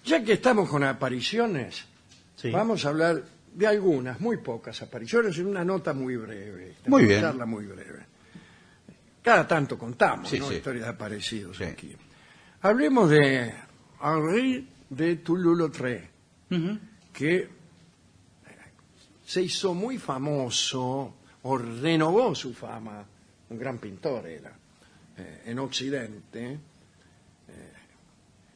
Ya que estamos con apariciones, Sí. vamos a hablar de algunas, muy pocas apariciones, en una nota muy breve. Muy una bien. charla muy breve. Cada tanto contamos, Sí, ¿no? sí. Historias de aparecidos Sí. aquí. Hablemos de Henri de Toulouse-Lautrec, que se hizo muy famoso, o renovó su fama, un gran pintor era, en Occidente,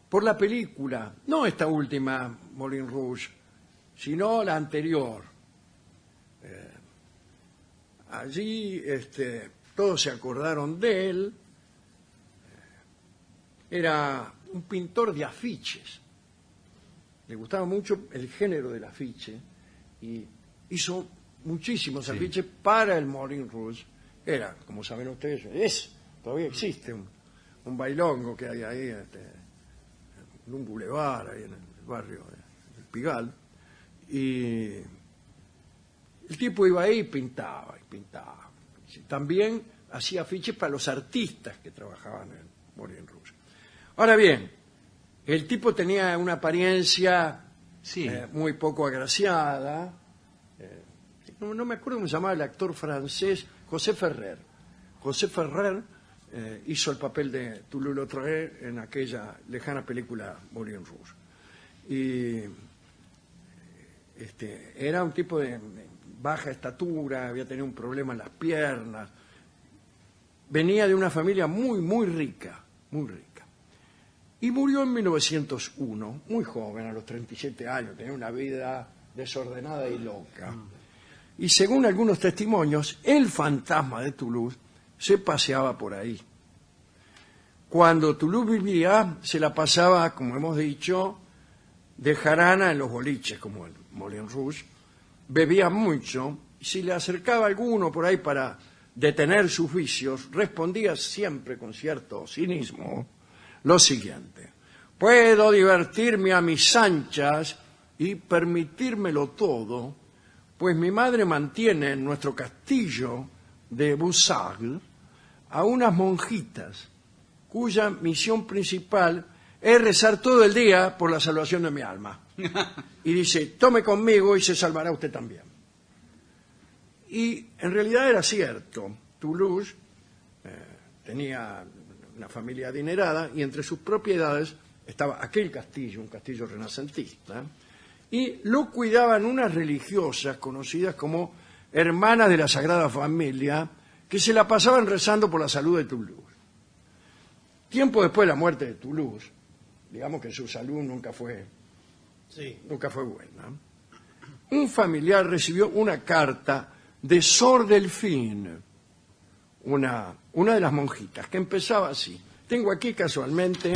por la película, no esta última, Moulin Rouge, sino la anterior. Allí todos se acordaron de él. Era un pintor de afiches. Le gustaba mucho el género del afiche y hizo muchísimos afiches para el Moulin Rouge. Era, como saben ustedes, todavía existe un bailongo que hay ahí en un bulevar, ahí en el barrio del Pigalle. Y el tipo iba ahí y pintaba, y pintaba. También hacía afiches para los artistas que trabajaban en Moulin Rouge. Ahora bien, el tipo tenía una apariencia muy poco agraciada. No me acuerdo cómo se llamaba el actor francés, José Ferrer. José Ferrer hizo el papel de Toulouse-Lautrec en aquella lejana película Moulin Rouge. Y era un tipo de baja estatura, había tenido un problema en las piernas. Venía de una familia muy, muy rica, muy rica. Y murió en 1901, muy joven, a los 37 años, tenía una vida desordenada y loca. Y según algunos testimonios, el fantasma de Toulouse se paseaba por ahí. Cuando Toulouse vivía, se la pasaba, como hemos dicho, de jarana en los boliches, como el Moulin Rouge. Bebía mucho, y si le acercaba alguno por ahí para detener sus vicios, respondía siempre con cierto cinismo lo siguiente: puedo divertirme a mis anchas y permitírmelo todo, pues mi madre mantiene en nuestro castillo de Boussargues a unas monjitas cuya misión principal es rezar todo el día por la salvación de mi alma. Y dice, tome conmigo y se salvará usted también. Y en realidad era cierto. Toulouse tenía una familia adinerada y entre sus propiedades estaba aquel castillo, un castillo renacentista, y lo cuidaban unas religiosas conocidas como hermanas de la Sagrada Familia, que se la pasaban rezando por la salud de Toulouse. Tiempo después de la muerte de Toulouse, digamos que su salud nunca fue buena, un familiar recibió una carta de Sor Delphine, una de las monjitas, que empezaba así. Tengo aquí casualmente...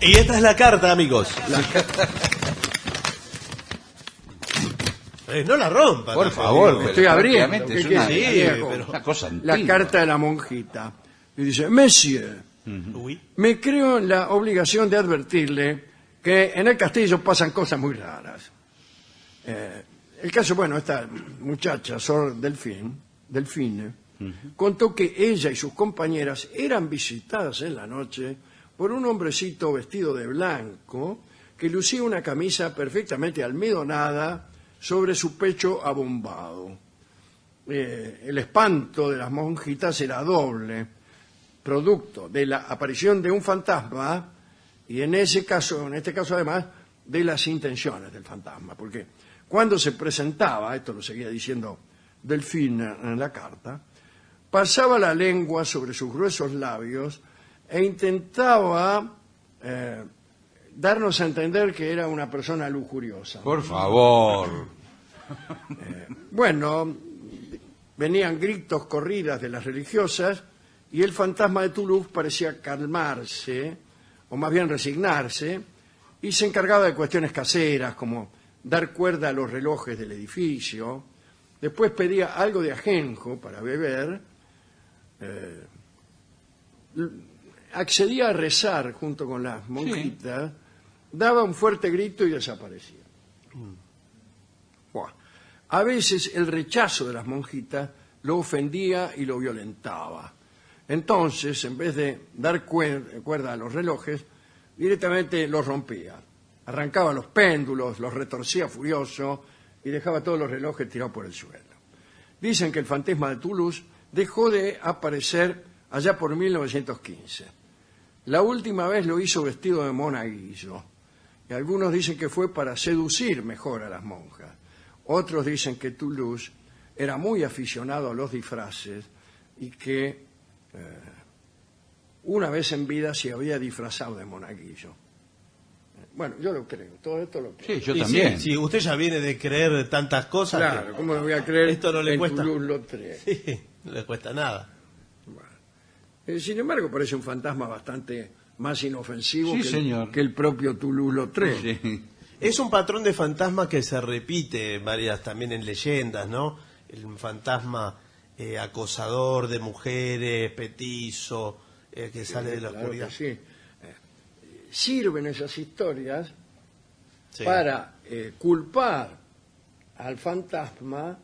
Y esta es la carta, amigos. No la rompa. Por favor, estoy abriendo. prácticamente ¿Qué es quiere? una cosa antigua. La carta de la monjita. Y dice, Monsieur, me creo en la obligación de advertirle que en el castillo pasan cosas muy raras. El caso, bueno, esta muchacha, Sor Delphine, contó que ella y sus compañeras eran visitadas en la noche por un hombrecito vestido de blanco que lucía una camisa perfectamente almidonada sobre su pecho abombado. El espanto de las monjitas era doble, producto de la aparición de un fantasma y en este caso además de las intenciones del fantasma, porque cuando se presentaba, esto lo seguía diciendo Delphine en la carta, pasaba la lengua sobre sus gruesos labios e intentaba darnos a entender que era una persona lujuriosa. Por favor. Bueno, venían gritos, corridas de las religiosas y el fantasma de Toulouse parecía calmarse, o más bien resignarse, y se encargaba de cuestiones caseras como dar cuerda a los relojes del edificio. Después pedía algo de ajenjo para beber, accedía a rezar junto con las monjitas, daba un fuerte grito y desaparecía. Buah. A veces el rechazo de las monjitas lo ofendía y lo violentaba. Entonces, en vez de dar cuerda a los relojes, directamente los rompía. arrancaba los péndulos, los retorcía furioso y dejaba todos los relojes tirados por el suelo. Dicen que el fantasma de Toulouse dejó de aparecer allá por 1915. La última vez lo hizo vestido de monaguillo. Y algunos dicen que fue para seducir mejor a las monjas. Otros dicen que Toulouse era muy aficionado a los disfraces y que una vez en vida se había disfrazado de monaguillo. Bueno, yo lo creo, todo esto lo creo. Sí, yo Y también. sí, usted ya viene de creer tantas cosas. Claro, ¿cómo lo voy a creer Esto no le en cuesta. Toulouse-Lautrec? Sí, no le cuesta nada. Sin embargo, parece un fantasma bastante más inofensivo Sí, que, señor. que el propio Toulouse-Lautrec. Sí. Es un patrón de fantasma que se repite varias también en leyendas, ¿no? El fantasma acosador de mujeres, petizo, que sale de la Claro oscuridad. que sí. Sirven esas historias Sí. para culpar al fantasma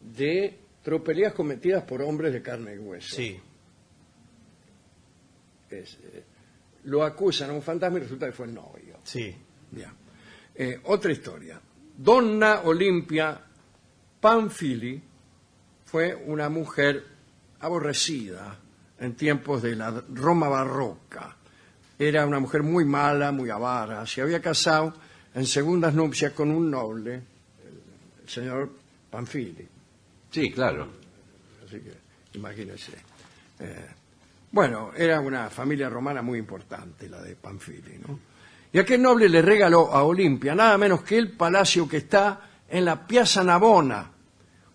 de tropelías cometidas por hombres de carne y hueso. Sí. Lo acusan a un fantasma y resulta que fue el novio. Sí. Bien. Otra historia. Donna Olimpia Pamphili fue una mujer aborrecida en tiempos de la Roma barroca. Era una mujer muy mala, muy avara. Se había casado en segundas nupcias con un noble, el señor Pamphili. Sí, claro. Así que imagínense. Bueno, era una familia romana muy importante, la de Pamphili, ¿no? Y aquel noble le regaló a Olimpia nada menos que el palacio que está en la Piazza Navona,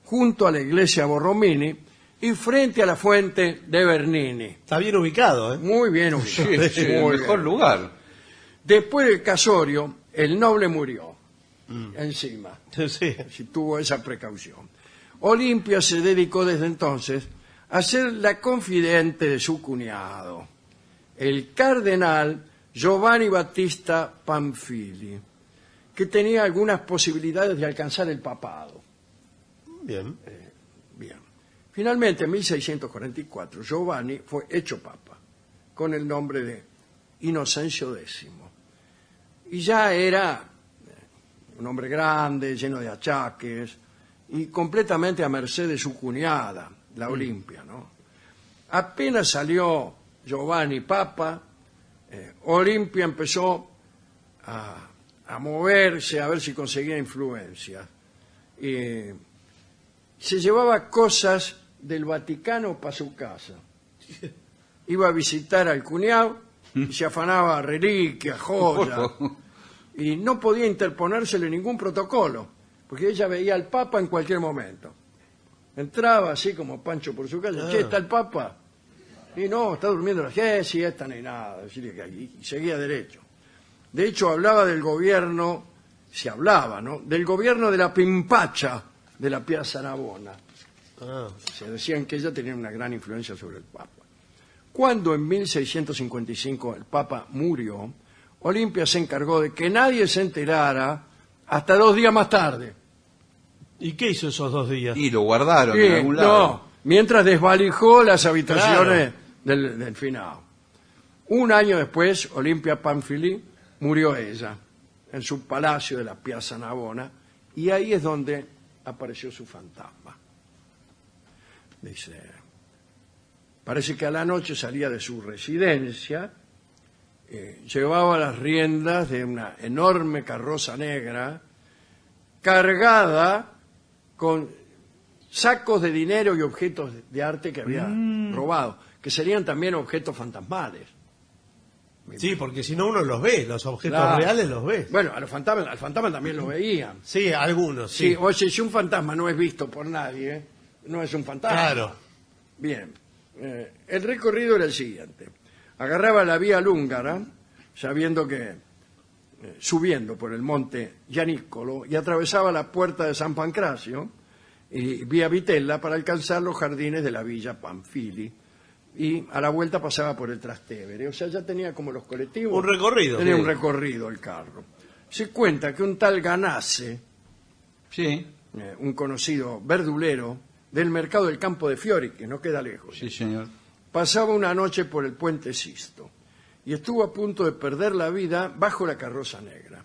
junto a la iglesia Borromini y frente a la fuente de Bernini. Está bien ubicado, ¿eh? Muy bien ubicado. Sí, Muy el bien. mejor lugar. Después del casorio, el noble murió encima. Sí. Si tuvo esa precaución. Olimpia se dedicó desde entonces a ser la confidente de su cuñado, el cardenal Giovanni Battista Pamphili, que tenía algunas posibilidades de alcanzar el papado. Bien. Bien. Finalmente, en 1644, Giovanni fue hecho papa, con el nombre de Inocencio X. Y ya era un hombre grande, lleno de achaques, y completamente a merced de su cuñada, la Olimpia, ¿no? Apenas salió Giovanni papa, Olimpia empezó a moverse, a ver si conseguía influencia. Se llevaba cosas del Vaticano para su casa. Iba a visitar al cuñado y se afanaba reliquias, joyas, y no podía interponérsele ningún protocolo, porque ella veía al Papa en cualquier momento. Entraba así como Pancho por su casa, che, ¿está el Papa? Y no, está durmiendo la gente, sí, esta ni nada, y seguía derecho. De hecho, hablaba del gobierno, se hablaba, ¿no?, del gobierno de la Pimpacha de la Piazza Navona. Ah. Se decían que ella tenía una gran influencia sobre el Papa. Cuando en 1655 el Papa murió, Olimpia se encargó de que nadie se enterara hasta 2 días más tarde. ¿Y qué hizo esos 2 días? Y lo guardaron Sí, en algún lado. no, mientras desvalijó las habitaciones del finado. Un año después, Olimpia Pamphili murió ella en su palacio de la Piazza Navona, y ahí es donde apareció su fantasma. Dice, parece que a la noche salía de su residencia, llevaba las riendas de una enorme carroza negra cargada con sacos de dinero y objetos de arte que había robado, que serían también objetos fantasmales. Sí, porque si no uno los ve, los objetos Claro. reales los ve. Bueno, al fantasma también lo veían. Sí, algunos, Sí, sí. oye, si un fantasma no es visto por nadie, no es un fantasma. Claro. Bien. El recorrido era el siguiente. Agarraba la vía Lúngara, sabiendo que subiendo por el monte Gianicolo, y atravesaba la puerta de San Pancracio y vía Vitella para alcanzar los jardines de la villa Pamphili, y a la vuelta pasaba por el Trastevere. O sea, ya tenía como los colectivos. Un recorrido. Tenía Sí. un recorrido el carro. Se cuenta que un tal Ganase, Sí, un conocido verdulero del mercado del Campo de Fiori, que no queda lejos, sí, señor. pasaba una noche por el puente Sisto y estuvo a punto de perder la vida bajo la carroza negra.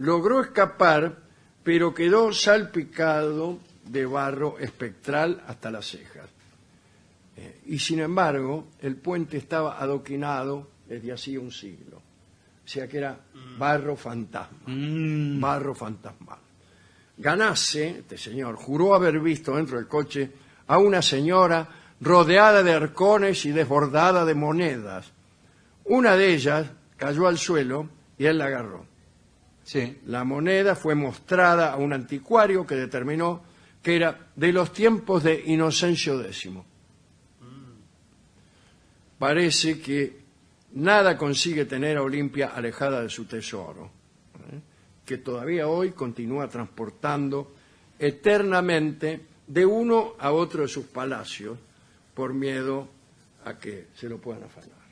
logró escapar, pero quedó salpicado de barro espectral hasta las cejas. Y sin embargo, el puente estaba adoquinado desde hacía un siglo. O sea que era barro fantasma, barro fantasmal. Ganase, este señor, juró haber visto dentro del coche a una señora rodeada de arcones y desbordada de monedas. Una de ellas cayó al suelo y él la agarró. Sí. La moneda fue mostrada a un anticuario que determinó que era de los tiempos de Inocencio X. Parece que nada consigue tener a Olimpia alejada de su tesoro, que todavía hoy continúa transportando eternamente de uno a otro de sus palacios por miedo a que se lo puedan afanar.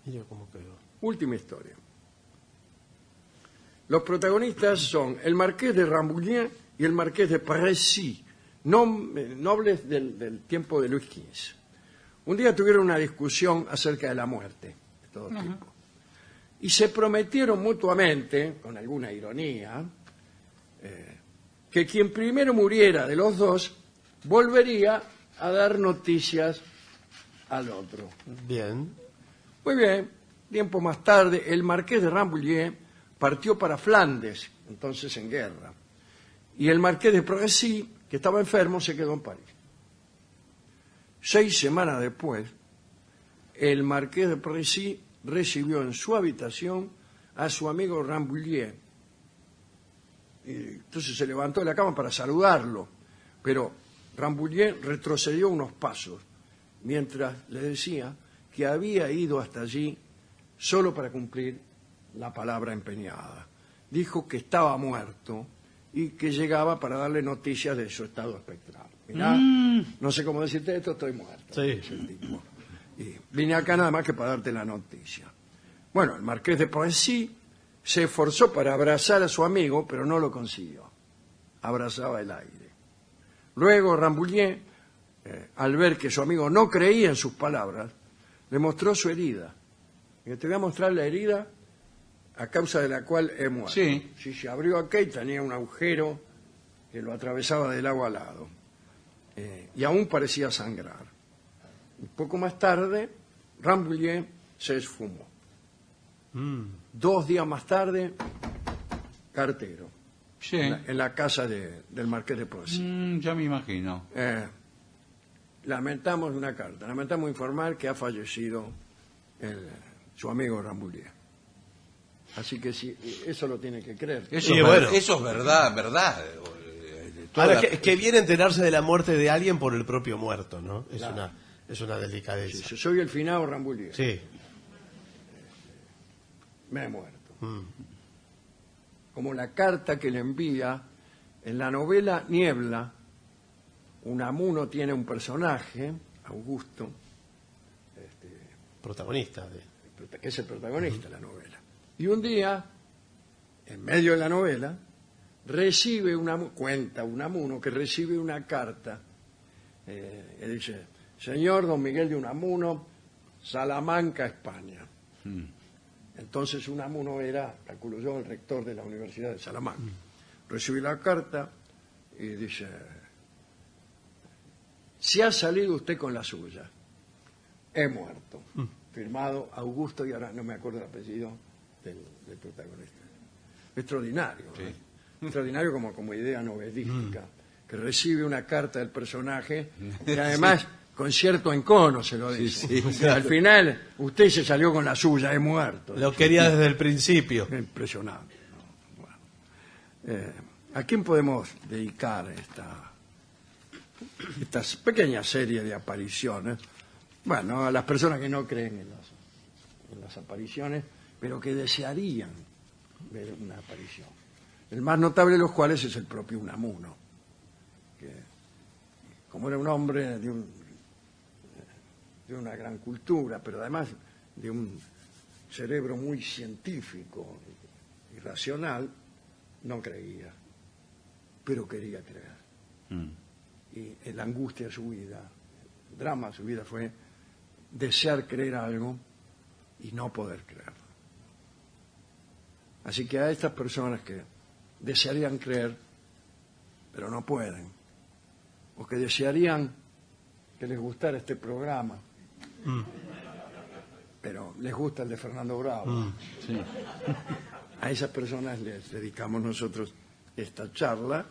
Mira cómo quedó. Última historia. Los protagonistas son el marqués de Rambouillet y el marqués de Précy, nobles del tiempo de Luis XV. Un día tuvieron una discusión acerca de la muerte, de todo tipo. Y se prometieron mutuamente, con alguna ironía, que quien primero muriera de los dos volvería a dar noticias al otro. Bien. Muy bien, tiempo más tarde, el marqués de Rambouillet partió para Flandes, entonces en guerra. Y el marqués de Précy, que estaba enfermo, se quedó en París. 6 semanas después, el marqués de Précy recibió en su habitación a su amigo Rambouillet. Y entonces se levantó de la cama para saludarlo, pero Rambouillet retrocedió unos pasos, mientras le decía que había ido hasta allí solo para cumplir la palabra empeñada. Dijo que estaba muerto y que llegaba para darle noticias de su estado espectral. Mirá, no sé cómo decirte esto, estoy muerto. Sí. Dice el tipo. Y vine acá nada más que para darte la noticia. Bueno, el marqués de Précy se esforzó para abrazar a su amigo, pero no lo consiguió. Abrazaba el aire. Luego Rambouillet, al ver que su amigo no creía en sus palabras, le mostró su herida. Y te voy a mostrar la herida a causa de la cual he muerto. Sí. Si se abrió acá y tenía un agujero que lo atravesaba del lado al lado. Y aún parecía sangrar. Un poco más tarde, Rambouillet se esfumó. 2 días más tarde, cartero, Sí. en la casa del marqués de Précy. Ya me imagino. Lamentamos una carta, lamentamos informar que ha fallecido su amigo Rambouillet. Así que sí, eso lo tiene que creer. Eso, Y es, bueno. eso es verdad, verdad. Ahora, que bien enterarse de la muerte de alguien por el propio muerto, ¿no? Claro. Es una delicadeza. Sí, yo soy el finado Rambouillet. Sí. Me he muerto. Como la carta que le envía en la novela Niebla. Unamuno tiene un personaje, Augusto, Protagonista. que es el protagonista de la novela. Y un día, en medio de la novela, cuenta Unamuno que recibe una carta que dice: señor don Miguel de Unamuno, Salamanca, España. Entonces Unamuno era, calculo yo, el rector de la Universidad de Salamanca. Recibe la carta y dice: si ha salido usted con la suya, he muerto. Firmado Augusto, y ahora no me acuerdo el apellido del protagonista. Extraordinario. Sí. Extraordinario como idea novelística, que recibe una carta del personaje y además con cierto encono se lo dice. Sí, sí. Al final, usted se salió con la suya, he muerto. Lo quería desde el principio. Impresionante. ¿No? Bueno. ¿A quién podemos dedicar esta pequeña serie de apariciones? Bueno, a las personas que no creen en las apariciones, pero que desearían ver una aparición. El más notable de los cuales es el propio Unamuno, que como era un hombre de una gran cultura, pero además de un cerebro muy científico y racional, no creía, pero quería creer. Y la angustia de su vida, el drama de su vida fue desear creer algo y no poder creerlo. Así que a estas personas que desearían creer, pero no pueden, o que desearían que les gustara este programa, pero les gusta el de Fernando Bravo, Sí. a esas personas les dedicamos nosotros esta charla